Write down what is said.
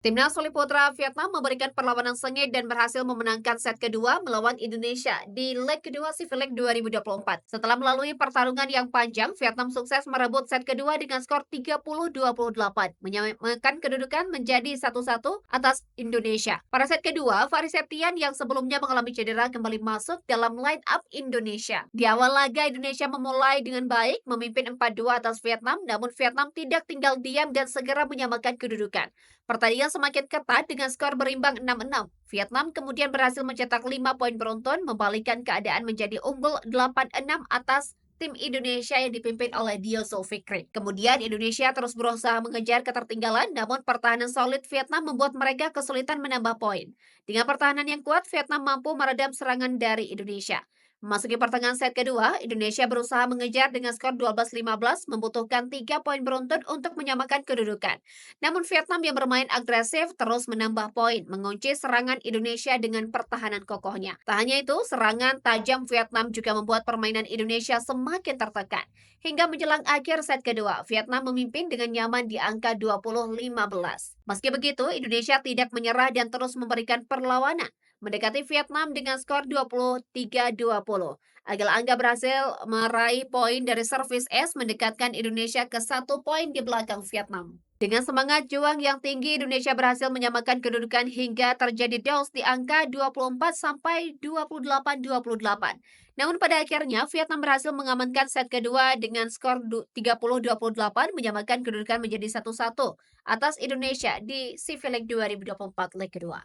Timnas voli putra Vietnam memberikan perlawanan sengit dan berhasil memenangkan set kedua melawan Indonesia di leg kedua Civic 2024. Setelah melalui pertarungan yang panjang, Vietnam sukses merebut set kedua dengan skor 30-28, menyamakan kedudukan menjadi 1-1 atas Indonesia. Pada set kedua, Faris Septian yang sebelumnya mengalami cedera kembali masuk dalam line up Indonesia. Di awal laga, Indonesia memulai dengan baik, memimpin 4-2 atas Vietnam, namun Vietnam tidak tinggal diam dan segera menyamakan kedudukan. Pertandingan semakin ketat dengan skor berimbang 6-6. Vietnam kemudian berhasil mencetak 5 poin beruntun, membalikkan keadaan menjadi unggul 8-6 atas tim Indonesia yang dipimpin oleh Dio Zulfikri. Kemudian Indonesia terus berusaha mengejar ketertinggalan, namun pertahanan solid Vietnam membuat mereka kesulitan menambah poin. Dengan pertahanan yang kuat, Vietnam mampu meredam serangan dari Indonesia. Memasuki pertengahan set kedua, Indonesia berusaha mengejar dengan skor 12-15, membutuhkan 3 poin beruntun untuk menyamakan kedudukan. Namun Vietnam yang bermain agresif terus menambah poin, mengunci serangan Indonesia dengan pertahanan kokohnya. Tak hanya itu, serangan tajam Vietnam juga membuat permainan Indonesia semakin tertekan. Hingga menjelang akhir set kedua, Vietnam memimpin dengan nyaman di angka 20-15. Meski begitu, Indonesia tidak menyerah dan terus memberikan perlawanan, mendekati Vietnam dengan skor 23-20. Agil Angga berhasil meraih poin dari servis es mendekatkan Indonesia ke 1 poin di belakang Vietnam. Dengan semangat juang yang tinggi, Indonesia berhasil menyamakan kedudukan hingga terjadi draws di angka 24 sampai 28-28. Namun pada akhirnya Vietnam berhasil mengamankan set kedua dengan skor 30-28, menyamakan kedudukan menjadi 1-1 atas Indonesia di Civic 2024 leg kedua.